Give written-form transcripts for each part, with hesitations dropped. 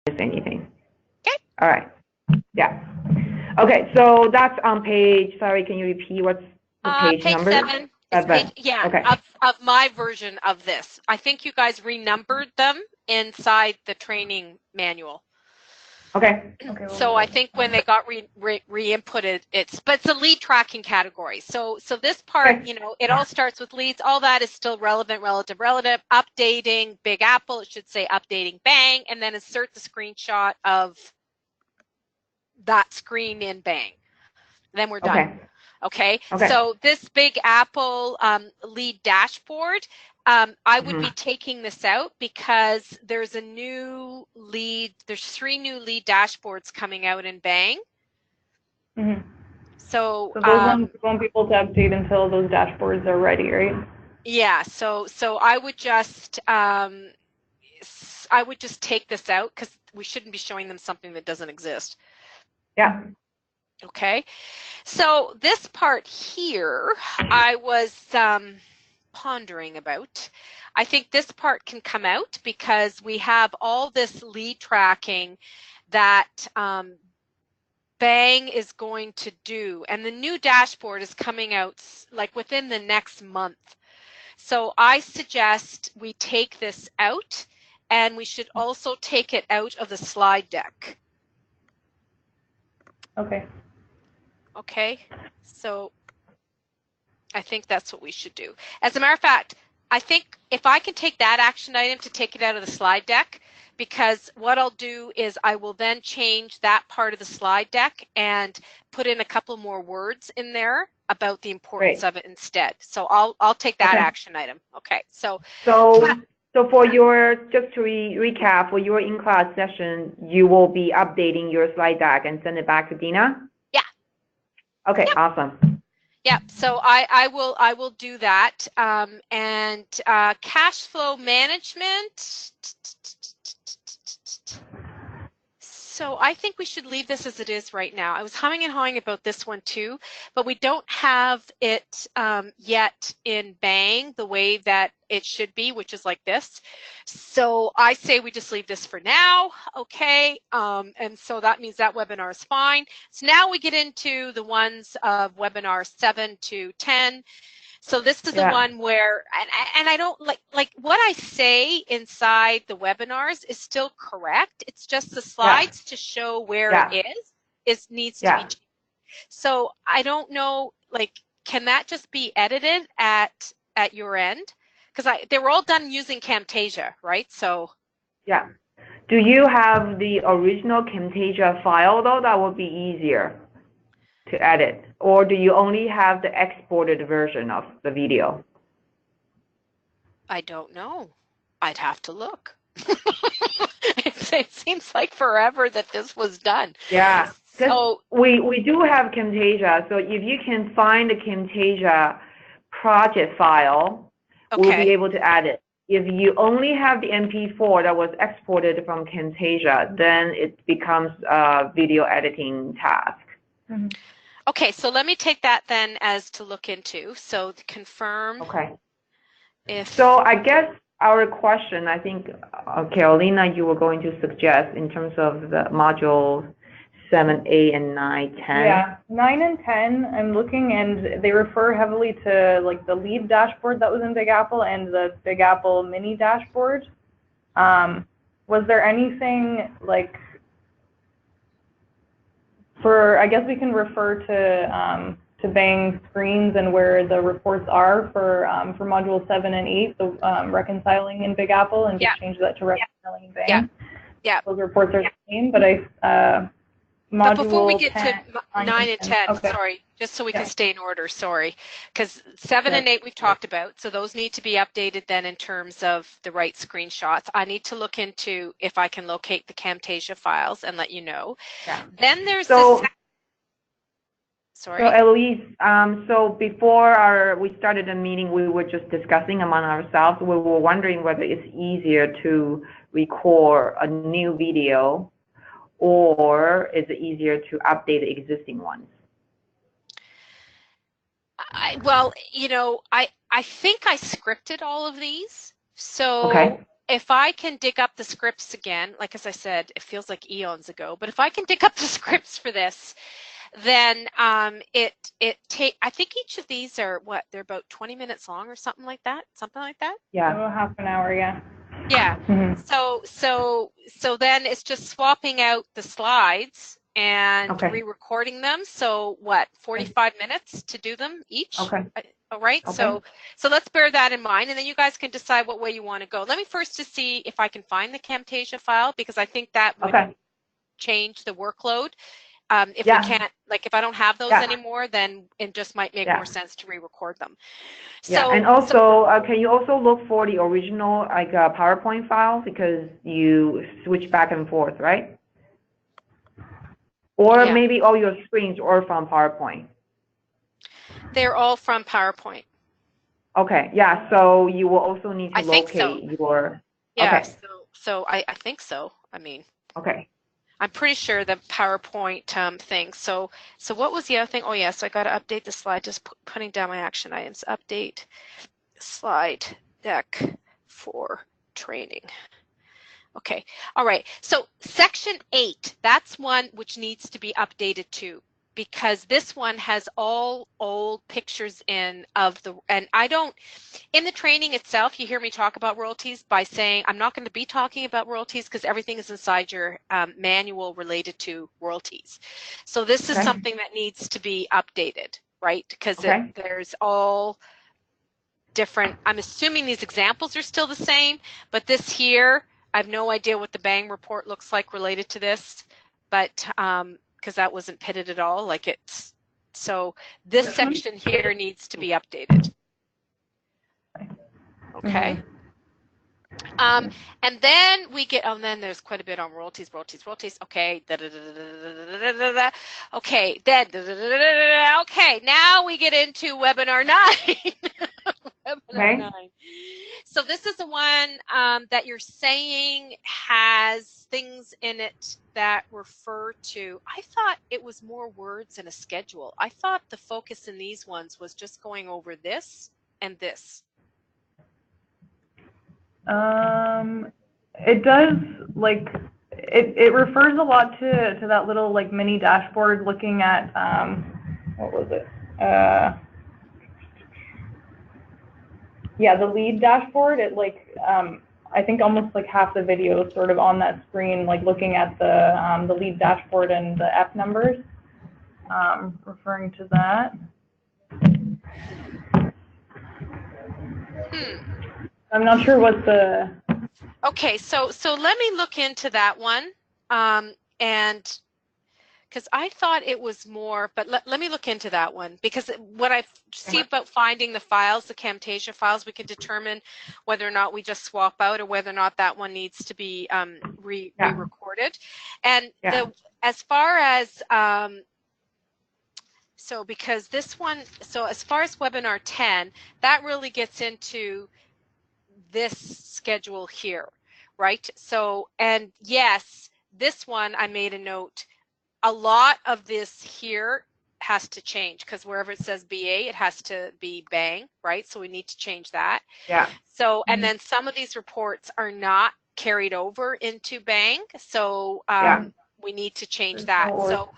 miss anything. Okay. All right. Yeah. Okay, so that's on page, sorry, can you repeat what's the page Page number? 7. It's page, yeah, Okay. of my version of this. I think you guys renumbered them inside the training manual. Okay. So I think when they got re-inputted, it's a lead tracking category. So this part, Okay. it all starts with leads. All that is still relevant, relative, updating Big Apple. It should say updating Bang, and then insert the screenshot of that screen in Bang. Then we're done. Okay. So this Big Apple lead dashboard, I would be taking this out because there's a new lead. There's 3 new lead dashboards coming out in Bang. So those ones won't be able to update until those dashboards are ready, right? Yeah. So I would just take this out because we shouldn't be showing them something that doesn't exist. Yeah. Okay. So this part here, I was pondering about. I think this part can come out because we have all this lead tracking that Bang is going to do, and the new dashboard is coming out like within the next month. So I suggest we take this out, and we should also take it out of the slide deck. Okay. Okay, so I think that's what we should do. As a matter of fact, I think if I can take that action item to take it out of the slide deck, because what I'll do is I will then change that part of the slide deck and put in a couple more words in there about the importance of it instead. So I'll take that action item. Okay, so for your, just to recap, for your in-class session, you will be updating your slide deck and send it back to Dina? Yeah. Okay, awesome. Yeah, so I will do that. And cash flow management. So I think we should leave this as it is right now. I was humming and hawing about this one too, but we don't have it yet in Bang the way that it should be, which is like this. So I say we just leave this for now, okay? And so that means that webinar is fine. So now we get into the ones of webinar 7 to 10. So this is the one where, and I don't like what I say inside the webinars is still correct. It's just the slides to show where it needs to be changed. So I don't know, like, can that just be edited at your end? Because they were all done using Camtasia, right? So yeah. Do you have the original Camtasia file though? That would be easier to edit, or do you only have the exported version of the video? I don't know. I'd have to look. It seems like forever that this was done. Yeah, so we do have Camtasia, so if you can find the Camtasia project file, we'll be able to add it. If you only have the MP4 that was exported from Camtasia, then it becomes a video editing task. Okay, so let me take that then as to look into. So to confirm. Okay. If so I guess our question, I think, Carolina, you were going to suggest in terms of the module 7, 8, and 9, 10. Yeah, 9 and 10, I'm looking, and they refer heavily to like the lead dashboard that was in Big Apple and the Big Apple mini dashboard. Was there anything like I guess we can refer to Bang screens and where the reports are for module 7 and 8, the reconciling in Big Apple, and just change that to reconciling in Bang. Yeah. Those reports are the same, but but before we get 10, to 9 and 10, sorry, just so we can stay in order, sorry, because 7 and 8 we've talked about, so those need to be updated then in terms of the right screenshots. I need to look into if I can locate the Camtasia files and let you know. Then there's Sorry. So Eloise, so before we started the meeting, we were just discussing among ourselves. We were wondering whether it's easier to record a new video, or is it easier to update the existing ones? Well, I think I scripted all of these. So if I can dig up the scripts again, like as I said, it feels like eons ago, but if I can dig up the scripts for this, then I think each of these are they're about 20 minutes long or something like that. Yeah. About half an hour, yeah. Yeah. So then it's just swapping out the slides and re-recording them. So 45 minutes to do them each? Okay. All right. Okay. So let's bear that in mind, and then you guys can decide what way you want to go. Let me first just see if I can find the Camtasia file, because I think that would change the workload. If we can't, like if I don't have those anymore, then it just might make more sense to re-record them. So, and also, can you also look for the original PowerPoint file, because you switch back and forth, right? Or maybe all your screens are from PowerPoint. They're all from PowerPoint. Okay, so you will also need to locate your. Yeah, so I think so. I mean. Okay. I'm pretty sure the PowerPoint thing. So what was the other thing? Oh, yeah, so I got to update the slide, just putting down my action items. Update slide deck for training. Okay, all right. So section 8, that's one which needs to be updated too, because this one has all old pictures in the training itself, you hear me talk about royalties by saying I'm not going to be talking about royalties because everything is inside your manual related to royalties. So this is something that needs to be updated, right? Because there's all different, I'm assuming these examples are still the same, but this here, I have no idea what the Bang report looks like related to this, but because that wasn't pitted at all, so this section here needs to be updated. Okay. And then we get, then there's quite a bit on royalties. Okay. Okay. Then, okay. Now we get into webinar 9. Webinar 9. So this is the one that you're saying has things in it that refer to, I thought it was more words and a schedule. I thought the focus in these ones was just going over this and this. It does, it refers a lot to that little mini dashboard looking at what was it? The lead dashboard. It I think almost half the video is sort of on that screen, looking at the lead dashboard and the F numbers. Referring to that. I'm not sure what the. Okay, so let me look into that one, and because I thought it was more, but let me look into that one, because what I see about finding the files, the Camtasia files, we can determine whether or not we just swap out or whether or not that one needs to be re-recorded. And as far as so because this one, so as far as webinar 10, that really gets into this schedule here, right? So, and yes, this one I made a note, a lot of this here has to change, because wherever it says BA, it has to be Bang, right? So we need to change that. Yeah. So, and then some of these reports are not carried over into Bang, so we need to change that. So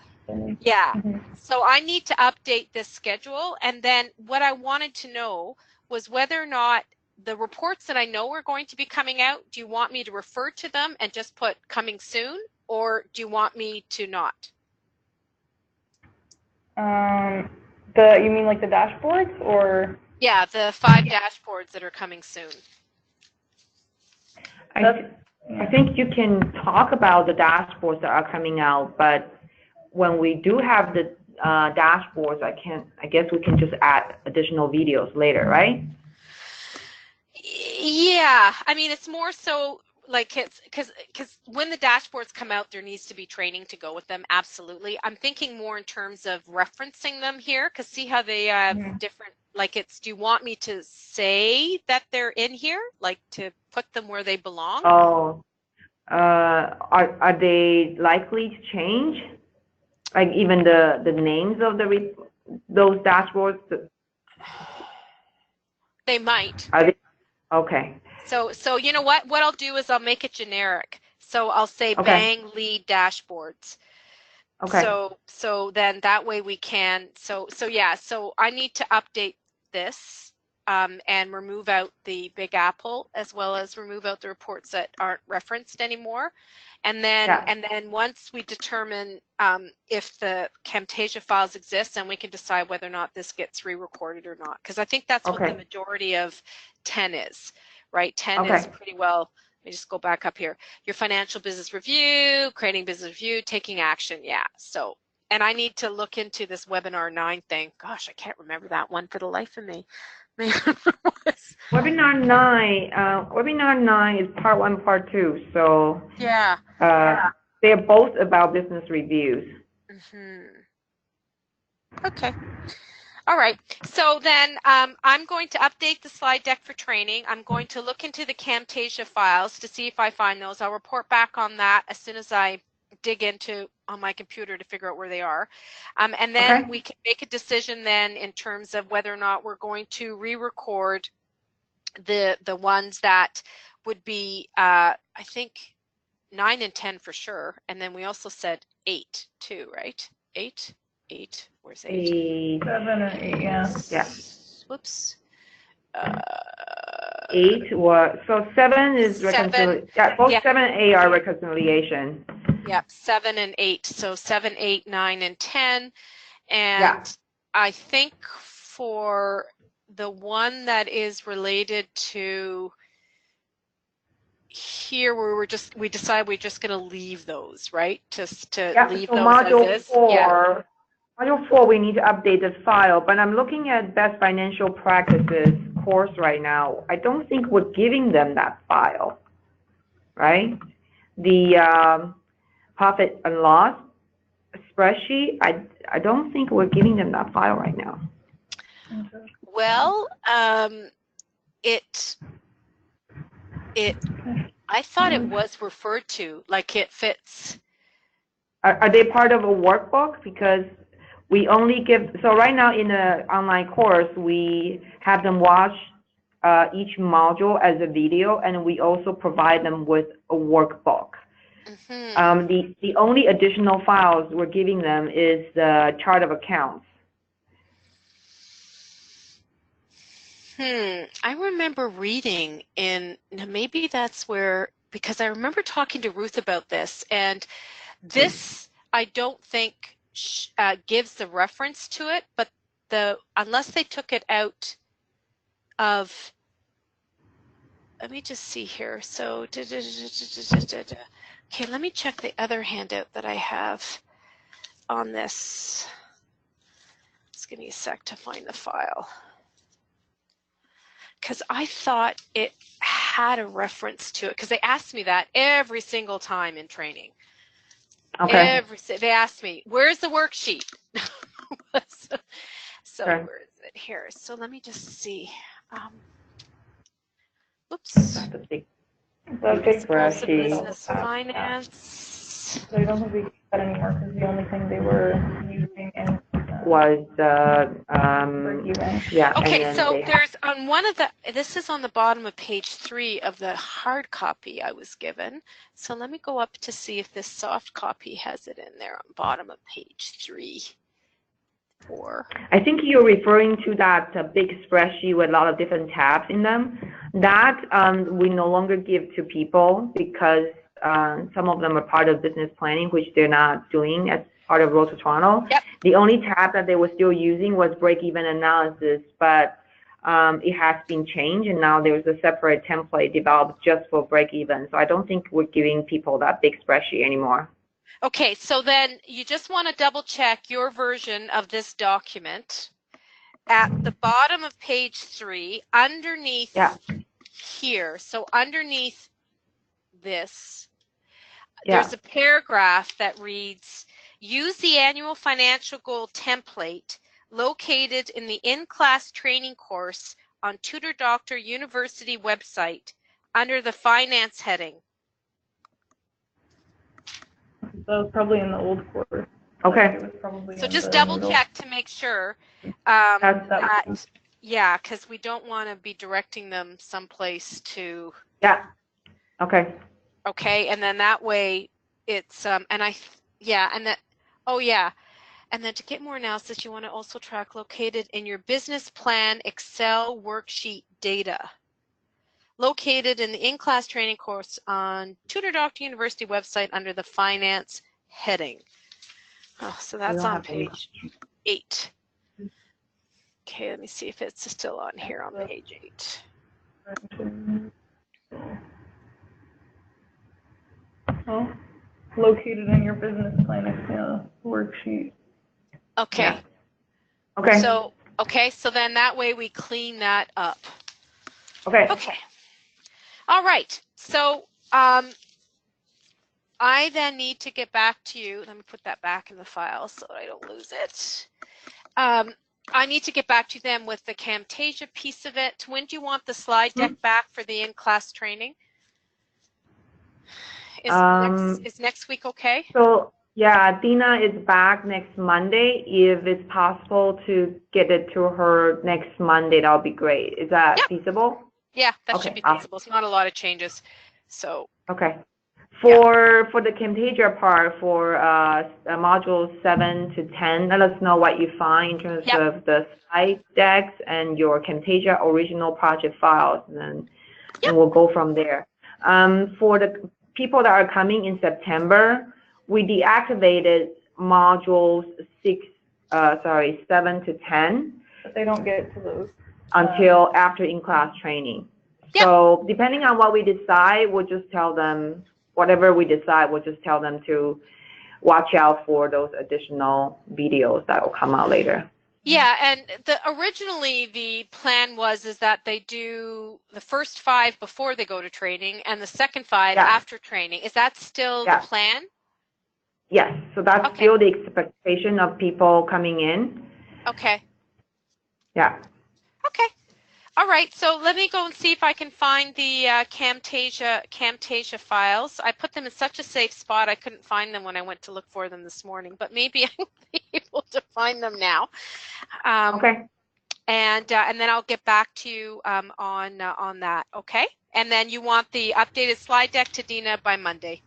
so I need to update this schedule. And then what I wanted to know was whether or not the reports that I know are going to be coming out, do you want me to refer to them and just put coming soon, or do you want me to not? You mean the dashboards, or? Yeah, the 5 dashboards that are coming soon. I think you can talk about the dashboards that are coming out, but when we do have the dashboards, I guess we can just add additional videos later, right? Yeah, I mean, it's more so because when the dashboards come out, there needs to be training to go with them. Absolutely. I'm thinking more in terms of referencing them here, because see how they have different, do you want me to say that they're in here, to put them where they belong? Oh, are they likely to change? Even the names of those dashboards? They might. Are they? Okay. So you know what? What I'll do is I'll make it generic. So I'll say Bang lead dashboards. Okay. So then that way we can, so yeah, so I need to update this and remove out the Big Apple, as well as remove out the reports that aren't referenced anymore. And then once we determine if the Camtasia files exist, then we can decide whether or not this gets re-recorded or not. Because I think that's what the majority of 10 is, right? 10 is pretty well. Let me just go back up here. Your financial business review, creating business review, taking action. Yeah. So, and I need to look into this webinar 9 thing. Gosh, I can't remember that one for the life of me. Webinar 9 is part 1, part 2. So yeah, they're both about business reviews. Okay. All right, so then I'm going to update the slide deck for training. I'm going to look into the Camtasia files to see if I find those. I'll report back on that as soon as I dig into on my computer to figure out where they are. And then we can make a decision then in terms of whether or not we're going to re-record the ones that would be, I think, 9 and 10 for sure. And then we also said 8 too, right? 8. Where's 8? 7 or 8, yeah. Whoops. 8 was, so 7 is reconciliation. Yeah, both 7 and 8 are reconciliation. Yep, 7 and 8. So 7, 8, 9, and 10. And I think for the one that is related to here, we decide we're just going to leave those, right? Just to leave so those module as is. 4, Module 4, we need to update the file, but I'm looking at best financial practices course right now. I don't think we're giving them that file, right? The profit and loss spreadsheet, I don't think we're giving them that file right now. Well, I thought it was referred to, like it fits. Are they part of a workbook? Because we only give, so right now in the online course, we have them watch each module as a video, and we also provide them with a workbook. The only additional files we're giving them is the chart of accounts. I remember reading maybe that's where, because I remember talking to Ruth about this, and this I don't think gives the reference to it, but unless they took it out of, let me just see here. So, okay, let me check the other handout that I have on this. Just give me a sec to find the file. Because I thought it had a reference to it, because they asked me that every single time in training. They asked me, where's the worksheet? So where is it here? So let me just see. Oops. That's a big spreadsheet. Business finance. So I don't think we use that anymore, because the only thing they were using was Okay, so there's on one of the, this is on the bottom of page 3 of the hard copy I was given. So let me go up to see if this soft copy has it in there on bottom of page 3. 4. I think you're referring to that big spreadsheet with a lot of different tabs in them. That we no longer give to people because some of them are part of business planning, which they're not doing as part of Road to Toronto. The only tab that they were still using was break-even analysis, but it has been changed, and now there's a separate template developed just for break-even. So I don't think we're giving people that big spreadsheet anymore. Okay, so then you just want to double check your version of this document. At the bottom of page 3, underneath here, so underneath this, there's a paragraph that reads, use the annual financial goal template located in the in-class training course on Tutor Doctor University website under the finance heading. So it's probably in the old course. Okay. It was probably so just double check to make sure that Yeah, because we don't want to be directing them someplace to. Yeah. Okay. Okay, and then that way it's and and then to get more analysis, you want to also track located in your business plan Excel worksheet data. Located in the in-class training course on Tutor Doctor University website under the finance heading. Oh, so that's on page 8. Okay, let me see if it's still on here on page 8. Oh, located in your business plan Excel worksheet. Okay. Yeah. Okay. So then that way we clean that up. Okay. Okay. All right. So I then need to get back to you. Let me put that back in the file so I don't lose it. I need to get back to them with the Camtasia piece of it. When do you want the slide deck back for the in-class training? Is next week okay? So yeah, Dina is back next Monday. If it's possible to get it to her next Monday, that would be great. Is that feasible? Yeah, that should be feasible. It's not a lot of changes. So okay. For the Camtasia part, for modules 7 to 10, let us know what you find in terms of the slide decks and your Camtasia original project files, and we'll go from there. For the people that are coming in September, we deactivated modules 7 to 10. But they don't get to those until after in-class training. Yep. So depending on what we decide, we'll just tell them, whatever we decide, we'll just tell them to watch out for those additional videos that will come out later. Yeah, and originally the plan was that they do the first 5 before they go to training and the second 5 after training. Is that still the plan? Yes, so that's still the expectation of people coming in. Okay. Yeah. Okay. All right, so let me go and see if I can find the Camtasia files. I put them in such a safe spot I couldn't find them when I went to look for them this morning, but maybe I'll be able to find them now. Okay. And then I'll get back to you on that, okay? And then you want the updated slide deck to Dina by Monday.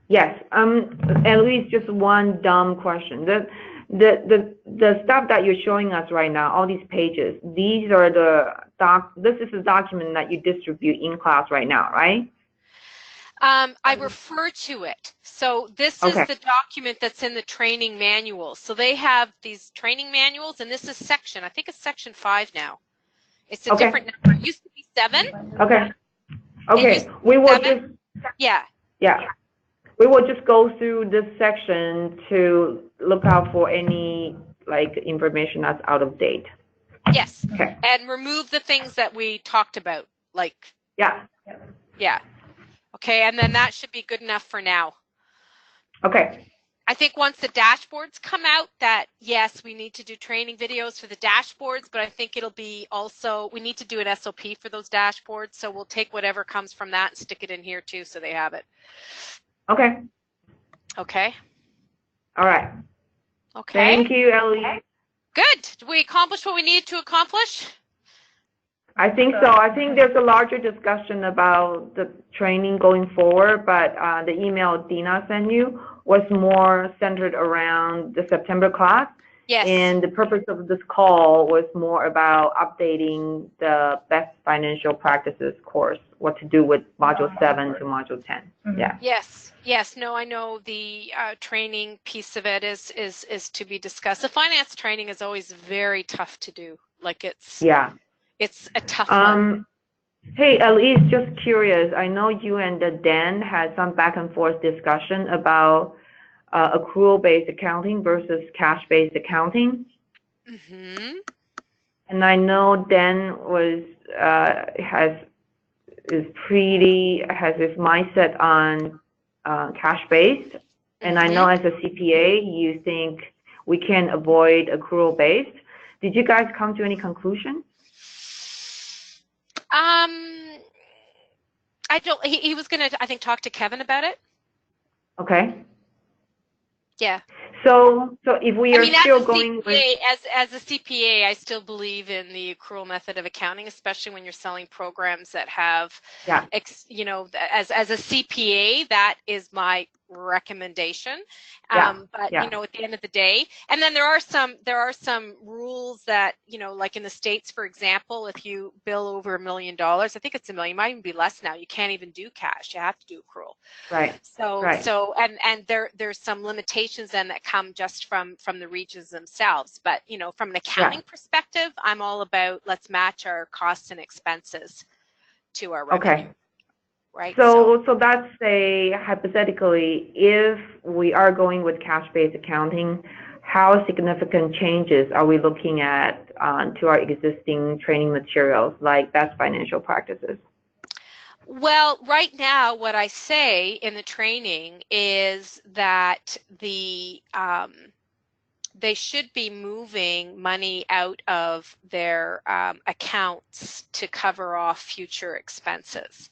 Yes. Eloise, just one dumb question. The stuff that you're showing us right now, all these pages, these are this is the document that you distribute in class right now, right? I refer to it. So this is the document that's in the training manual. So they have these training manuals, and this is section. I think it's section 5 now. It's a different number. It used to be 7. Okay. Okay. We will 7. Yeah. We will just go through this section to look out for any information that's out of date. Yes. Okay. And remove the things that we talked about, like. Yeah. Yeah. Okay, and then that should be good enough for now. Okay. I think once the dashboards come out, that yes, we need to do training videos for the dashboards, but I think it'll be also, we need to do an SOP for those dashboards, so we'll take whatever comes from that and stick it in here too, so they have it. Okay. Okay. All right. Okay. Thank you, Eloise. Good. Did we accomplish what we needed to accomplish? I think so. I think there's a larger discussion about the training going forward, but the email Dina sent you was more centered around the September class. Yes. And the purpose of this call was more about updating the best financial practices course, what to do with module 7 to module 10. Mm-hmm. Yeah. Yes. Yes. No, I know the training piece of it is to be discussed. The finance training is always very tough to do. Like it's a tough one. Hey, Eloise, just curious. I know you and Dan had some back and forth discussion about accrual-based accounting versus cash-based accounting. Mm-hmm. And I know Dan has his mindset on cash-based. And I know as a CPA, you think we can avoid accrual-based. Did you guys come to any conclusion? I don't. He was going to, I think, talk to Kevin about it. Okay. Yeah. So if we are still going with, as a CPA, I still believe in the accrual method of accounting, especially when you're selling programs that have, yeah, you know, as a CPA, that is my recommendation. yeah, But yeah, you know, at the end of the day, and then there are some rules that, you know, like in the States, for example, if you bill over $1 million, I think it's $1 million, might even be less now. You can't even do cash. You have to do accrual. right, right. So and there's some limitations then that come just from the regions themselves. But you know, from an accounting perspective, I'm all about let's match our costs and expenses to our revenue. Okay. Right. So that's a hypothetically, if we are going with cash-based accounting, how significant changes are we looking at to our existing training materials, like best financial practices? Well, right now, what I say in the training is that they should be moving money out of their accounts to cover off future expenses.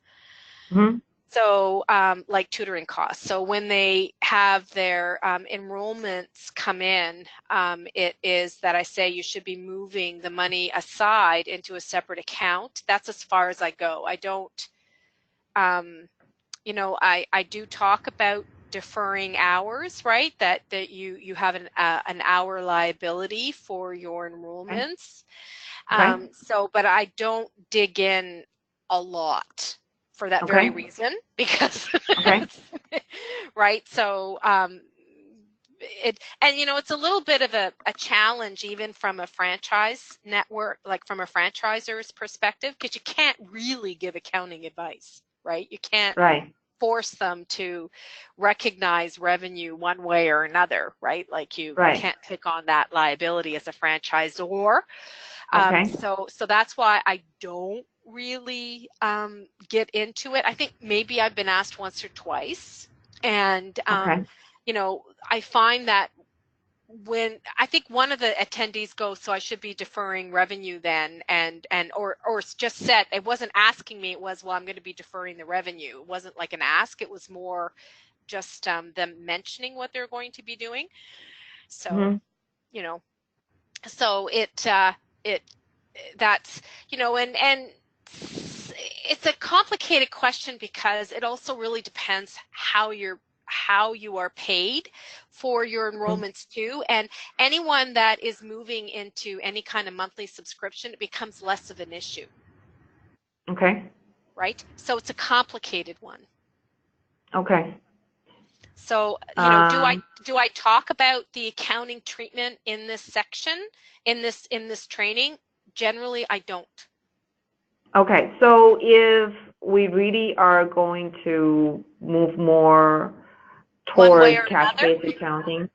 Mm-hmm. So like tutoring costs. So when they have their enrollments come in, it is that I say you should be moving the money aside into a separate account. That's as far as I go. I don't, you know, I do talk about deferring hours, right? That you have an hour liability for your enrollments. Okay. So, but I don't dig in a lot for that very reason, because right. So and you know, it's a little bit of a challenge even from a franchise network, like from a franchisor's perspective, because you can't really give accounting advice, right? You can't force them to recognize revenue one way or another, right? Like you can't take on that liability as a franchisor. So that's why I don't really get into it. I think maybe I've been asked once or twice, and you know, I find that when I think one of the attendees goes, so I should be deferring revenue then, or just said, it wasn't asking me, it was, well, I'm going to be deferring the revenue. It wasn't like an ask, it was more just them mentioning what they're going to be doing. So, you know, so that's, you know, and it's a complicated question because it also really depends how you are paid for your enrollments too. And anyone that is moving into any kind of monthly subscription, it becomes less of an issue. Okay. Right? So it's a complicated one. Okay. So, you know, do I talk about the accounting treatment in this section, in this training? Generally, I don't. Okay. So if we really are going to move more towards cash-based accounting,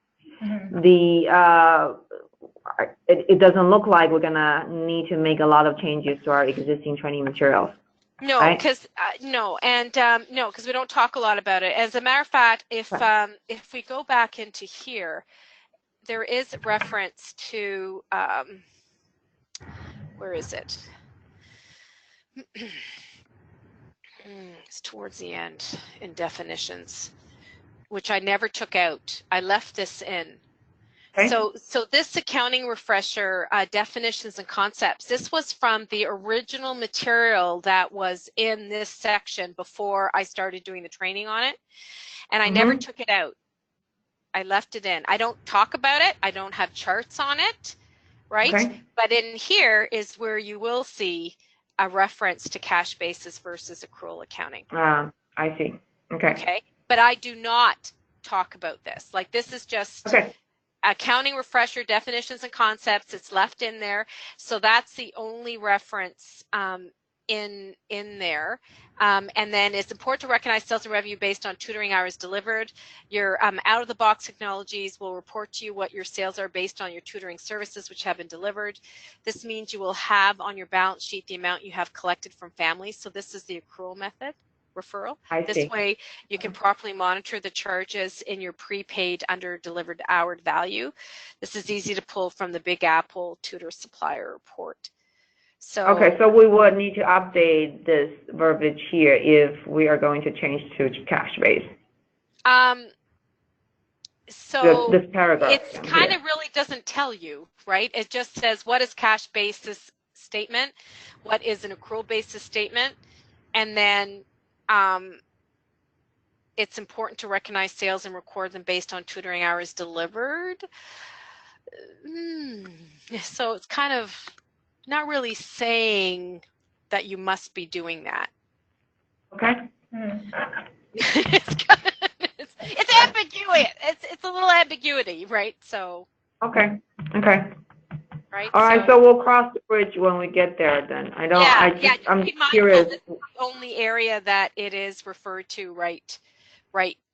it doesn't look like we're gonna need to make a lot of changes to our existing training materials. No, because no, because we don't talk a lot about it. As a matter of fact, if we go back into here, there is reference to where is it? It's towards the end in definitions, which I never took out. I left this in. Okay. So this accounting refresher, definitions and concepts, this was from the original material that was in this section before I started doing the training on it, and I never took it out. I left it in. I don't talk about it. I don't have charts on it, right? Okay. But in here is where you will see a reference to cash basis versus accrual accounting. I see. Okay. Okay. But I do not talk about this. Like, this is just accounting refresher, definitions and concepts. It's left in there. So that's the only reference in there. And then it's important to recognize sales and revenue based on tutoring hours delivered. Your out-of-the-box technologies will report to you what your sales are based on your tutoring services which have been delivered. This means you will have on your balance sheet the amount you have collected from families. So this is the accrual method referral. This way you can properly monitor the charges in your prepaid under delivered hour value. This is easy to pull from the Big Apple Tutor Supplier Report. So, okay, so we would need to update this verbiage here if we are going to change to cash base. So this paragraph. it's kind of really doesn't tell you, right? It just says what is cash basis statement, what is an accrual basis statement, and then it's important to recognize sales and record them based on tutoring hours delivered. So it's kind of not really saying that you must be doing that. Okay. It's ambiguous. It's a little ambiguity, right? So. Okay. Right. All right. So we'll cross the bridge when we get there. Then I don't. Yeah. I'm curious. This is the only area that it is referred to right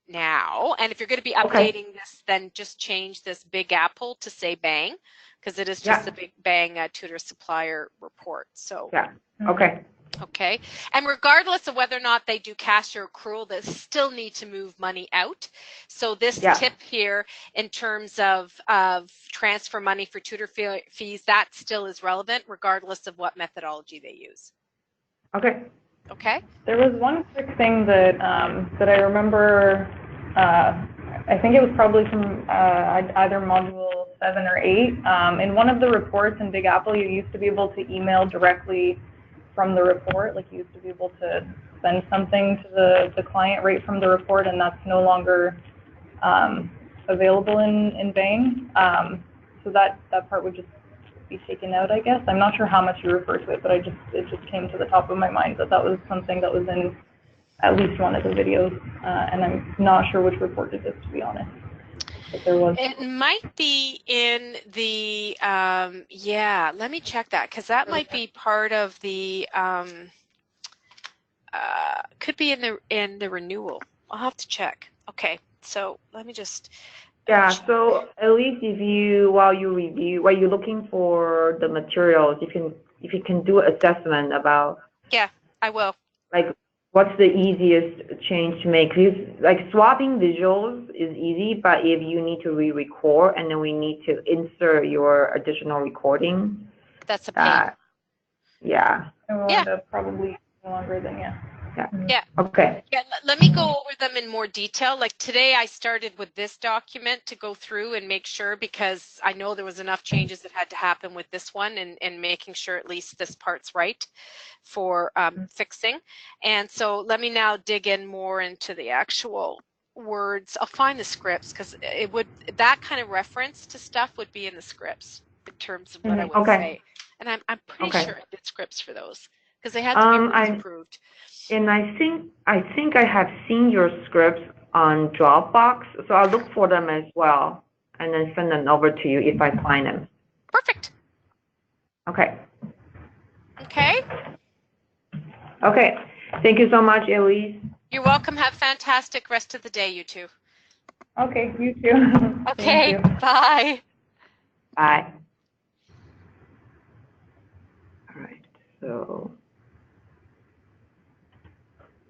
now. And if you're going to be updating this, then just change this Big Apple to say Bang, because it is just the Big Bang tutor supplier report. So. Yeah. Okay. Okay, and regardless of whether or not they do cash or accrual, they still need to move money out. So this tip here in terms of transfer money for tutor fees, that still is relevant regardless of what methodology they use. Okay. Okay. There was one quick thing that that I remember, I think it was probably from either module 7 or 8. In one of the reports in Big Apple, you used to be able to email directly from the report, like you used to be able to send something to the client right from the report, and that's no longer available in Bang. So that part would just be taken out, I guess. I'm not sure how much you refer to it, but it just came to the top of my mind that was something that was in at least one of the videos, and I'm not sure which report it is, to be honest. But there was. It might be in the let me check that, because that might be part of the could be in the renewal. I'll have to check. Okay, so let me just check. So at least while you're looking for the materials, if you can do an assessment about. Yeah, I will. Like, what's the easiest change to make? Because like swapping visuals is easy, but if you need to re-record and then we need to insert your additional recording, that's a pain. Yeah. It will end up probably no longer than Yeah. Okay. Yeah, let me go over them in more detail. Like today I started with this document to go through and make sure, because I know there was enough changes that had to happen with this one, and making sure at least this part's right for fixing. And so let me now dig in more into the actual words. I'll find the scripts, because that kind of reference to stuff would be in the scripts in terms of what I would say. And I'm pretty sure I did scripts for those, because they had to be approved. And I think I have seen your scripts on Dropbox, so I'll look for them as well and then send them over to you if I find them. Perfect. Okay. Okay. Okay. Thank you so much, Eloise. You're welcome. Have a fantastic rest of the day, you two. Okay, you too. Okay, bye. Bye. All right, so.